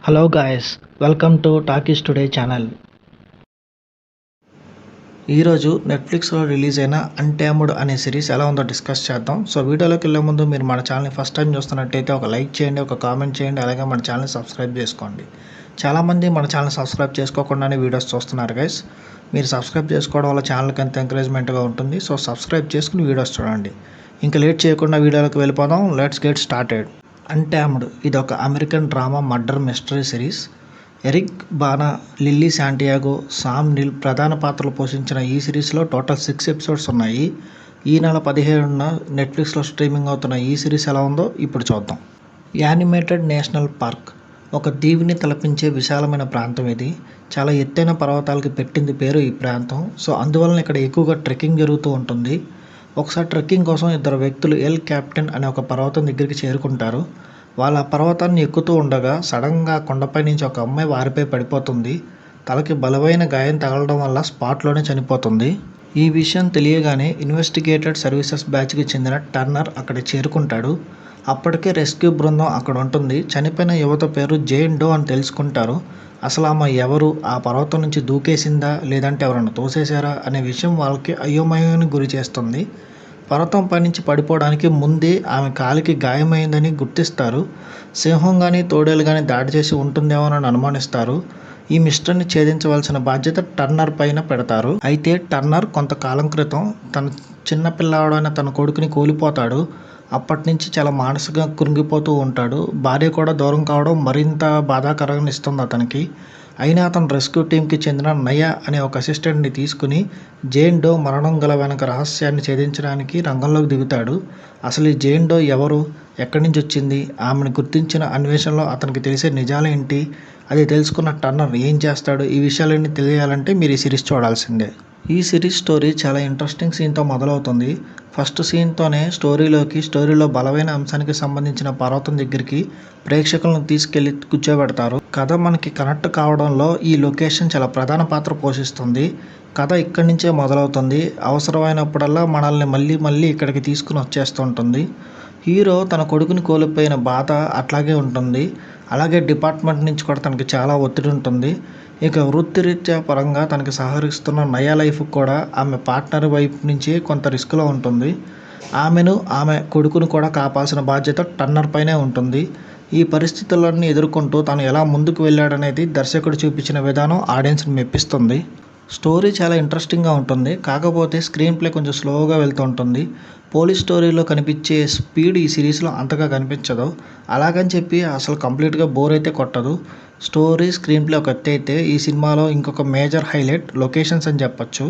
Hello guys, welcome to talkies today channel. ఈరోజు నెట్ఫ్లిక్స్లో release అయిన అన్టామ్డ్ అనే సిరీస్ ఎలా ఉందో డిస్కస్ చేద్దాం. సో వీడియోలోకి వెళ్ళే ముందు మీరు మన ఛానల్ని ఫస్ట్ టైం చూస్తున్నట్టయితే ఒక లైక్ చేయండి, ఒక కామెంట్ చేయండి, అలాగే మన ఛానల్ని సబ్స్క్రైబ్ చేసుకోండి. చాలామంది మన ఛానల్ సబ్స్క్రైబ్ చేసుకోకుండానే వీడియోస్ చూస్తున్నారు గైస్. మీరు సబ్స్క్రైబ్ చేసుకోవడం వల్ల ఛానల్కి ఎంత ఎంకరేజ్మెంట్గా ఉంటుంది. సో సబ్స్క్రైబ్ చేసుకుని వీడియోస్ చూడండి. ఇంకా లేట్ చేయకుండా వీడియోలోకి వెళ్ళిపోదాం. Let's get started. అన్టామ్డ్ ఇది ఒక American drama murder mystery series. Eric Bana, Lily Santiago, Sam Neill ప్రధాన పాత్రలు పోషించిన ఈ సిరీస్లో టోటల్ 6 ఎపిసోడ్స్ ఉన్నాయి. ఈ నెల 17న నెట్ఫ్లిక్స్లో స్ట్రీమింగ్ అవుతున్న ఈ సిరీస్ ఎలా ఉందో ఇప్పుడు చూద్దాం. యానిమేటెడ్ నేషనల్ పార్క్ ఒక దీవిని తలపించే విశాలమైన ప్రాంతం ఇది. చాలా ఎత్తైన పర్వతాలకి పెట్టింది పేరు ఈ ప్రాంతం. సో అందువలన ఇక్కడ ఎక్కువగా ట్రెక్కింగ్ జరుగుతూ ఉంటుంది. ఒకసారి ట్రెక్కింగ్ కోసం ఇద్దరు వ్యక్తులు ఎల్ క్యాప్టెన్ అనే ఒక పర్వతం దగ్గరికి చేరుకుంటారు. వాళ్ళ పర్వతాన్ని ఎక్కుతూ ఉండగా సడన్గా కొండపై నుంచి ఒక అమ్మాయి వారిపై పడిపోతుంది. తలకి బలమైన గాయం తగలడం వల్ల స్పాట్లోనే చనిపోతుంది. ఈ విషయం తెలియగానే ఇన్వెస్టిగేటెడ్ సర్వీసెస్ బ్యాచ్కి చెందిన టర్నర్ అక్కడికి చేరుకుంటాడు. అప్పటికే రెస్క్యూ బృందం అక్కడ ఉంటుంది. చనిపోయిన యువత పేరు జేన్ డో అని తెలుసుకుంటారు. అసలు ఆమె ఎవరు, ఆ పర్వతం నుంచి దూకేసిందా లేదంటే ఎవరైనా తోసేశారా అనే విషయం వాళ్ళకి అయోమయానికి గురి చేస్తుంది. పర్వతం పైనుంచి పడిపోవడానికి ముందే ఆమె కాలికి గాయమైందని గుర్తిస్తారు. సింహం కానీ తోడేలు కానీ దాడి చేసి ఉంటుందేమోనని అనుమానిస్తారు. ఈ మిస్టరీని ఛేదించవలసిన బాధ్యత టర్నర్ పైన పెడతారు. అయితే టర్నర్ కొంతకాలం క్రితం తన చిన్న పిల్లాడైన తన కొడుకుని కోల్పోతాడు. అప్పటి నుంచి చాలా మానసికంగా కృంగిపోతూ ఉంటాడు. భార్య కూడా దూరం కావడం మరింత బాధాకరంగా ఇస్తుంది అతనికి. అయినా అతను రెస్క్యూ టీంకి చెందిన నయా అనే ఒక అసిస్టెంట్ని తీసుకుని జేన్ డో మరణం గల వెనక రహస్యాన్ని ఛేదించడానికి రంగంలోకి దిగుతాడు. అసలు ఈ జేన్ డో ఎవరు, ఎక్కడి నుంచి వచ్చింది, ఆమెను గుర్తించిన అన్వేషణలో అతనికి తెలిసే నిజాలేంటి, అది తెలుసుకున్న టర్నర్ ఏం చేస్తాడు, ఈ విషయాలన్నీ తెలియాలంటే మీరు ఈ సిరీస్ చూడాల్సిందే. ఈ సిరీస్ స్టోరీ చాలా ఇంట్రెస్టింగ్ సీన్తో మొదలవుతుంది. ఫస్ట్ సీన్తోనే స్టోరీలో బలమైన అంశానికి సంబంధించిన పర్వతం దగ్గరికి ప్రేక్షకులను తీసుకెళ్లి కూర్చోబెడతారు. కథ మనకి కనెక్ట్ కావడంలో ఈ లొకేషన్ చాలా ప్రధాన పాత్ర పోషిస్తుంది. కథ ఇక్కడి నుంచే మొదలవుతుంది. అవసరమైనప్పుడల్లా మనల్ని మళ్ళీ ఇక్కడికి తీసుకుని వచ్చేస్తుంటుంది. హీరో తన కొడుకుని కోల్పోయిన బాధ అట్లాగే ఉంటుంది. అలాగే డిపార్ట్మెంట్ నుంచి కూడా తనకి చాలా ఒత్తిడి ఉంటుంది. ఇక వృత్తిరీత్యా పరంగా తనకి సహకరిస్తున్న నయా లైఫ్ కూడా ఆమె పార్ట్నర్ వైపు నుంచి కొంత రిస్క్లో ఉంటుంది. ఆమె కొడుకును కూడా కాపాల్సిన బాధ్యత టర్నర్ పైనే ఉంటుంది. ఈ పరిస్థితులన్నీ ఎదుర్కొంటూ తను ఎలా ముందుకు వెళ్ళాడనేది దర్శకుడు చూపించిన విధానం ఆడియన్స్ని మెప్పిస్తుంది. స్టోరీ చాలా ఇంట్రెస్టింగ్గా ఉంటుంది. కాకపోతే స్క్రీన్ ప్లే కొంచెం స్లోగా వెళ్తూ ఉంటుంది. పోలీస్ స్టోరీలో కనిపించే స్పీడ్ ఈ సిరీస్లో అంతగా కనిపించదు. అలాగని చెప్పి అసలు కంప్లీట్గా బోర్ అయితే కొట్టదు. స్టోరీ, స్క్రీన్ ప్లే ఒక ఎత్తు అయితే ఈ సినిమాలో ఇంకొక మేజర్ హైలైట్ లొకేషన్స్ అని చెప్పచ్చు.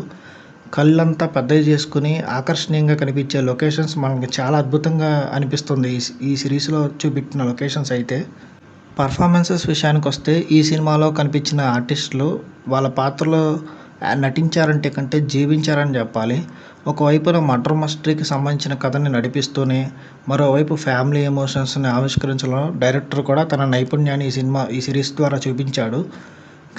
కళ్ళంతా పెద్దవి చేసుకుని ఆకర్షణీయంగా కనిపించే లొకేషన్స్ మనకి చాలా అద్భుతంగా అనిపిస్తుంది. ఈ సిరీస్లో చూపించిన లొకేషన్స్ అయితే. పర్ఫార్మెన్సెస్ విషయానికి వస్తే ఈ సినిమాలో కనిపించిన ఆర్టిస్టులు వాళ్ళ పాత్రలో నటించారంటే కంటే జీవించారని చెప్పాలి. ఒకవైపున మర్డర్ మిస్టరీకి సంబంధించిన కథని నడిపిస్తూనే మరోవైపు ఫ్యామిలీ ఎమోషన్స్ని ఆవిష్కరించడంలో డైరెక్టర్ కూడా తన నైపుణ్యాన్ని ఈ సిరీస్ ద్వారా చూపించాడు.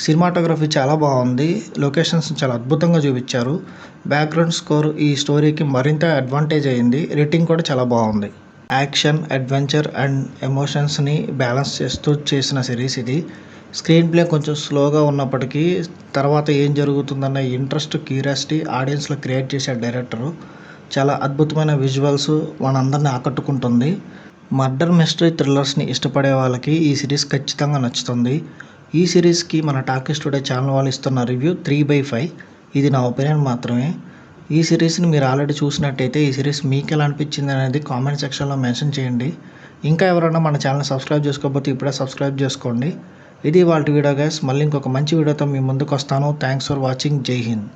సినిమాటోగ్రఫీ చాలా బాగుంది. లొకేషన్స్ చాలా అద్భుతంగా చూపించారు. బ్యాక్గ్రౌండ్ స్కోర్ ఈ స్టోరీకి మరింత అడ్వాంటేజ్ అయ్యింది. రేటింగ్ కూడా చాలా బాగుంది. యాక్షన్, అడ్వెంచర్ అండ్ ఎమోషన్స్ని బ్యాలెన్స్ చేస్తూ చేసిన సిరీస్ ఇది. స్క్రీన్ ప్లే కొంచెం స్లోగా ఉన్నప్పటికీ తర్వాత ఏం జరుగుతుందన్న ఇంట్రెస్ట్, క్యూరియాసిటీ ఆడియన్స్లో క్రియేట్ చేసే డైరెక్టరు. చాలా అద్భుతమైన విజువల్స్ మనందరినీ ఆకట్టుకుంటుంది. మర్డర్ మిస్టరీ థ్రిల్లర్స్ని ఇష్టపడే వాళ్ళకి ఈ సిరీస్ ఖచ్చితంగా నచ్చుతుంది. ఈ సిరీస్కి మన టాకీస్ టుడే ఛానల్ వాళ్ళు ఇస్తున్న రివ్యూ 3/5. ఇది నా ఒపీనియన్ మాత్రమే. ఈ సిరీస్ని మీరు ఆల్రెడీ చూసినట్టయితే ఈ సిరీస్ మీకు ఎలా అనిపించింది అనేది కామెంట్ సెక్షన్లో మెన్షన్ చేయండి. ఇంకా ఎవరైనా మన ఛానల్ సబ్స్క్రైబ్ చేసుకోకపోతే ఇప్పుడే సబ్స్క్రైబ్ చేసుకోండి. ఇది వాళ్ళ వీడియో గైస్. మళ్ళీ ఇంకొక మంచి వీడియోతో మీ ముందుకు వస్తాను. Thanks for watching. జై హింద్.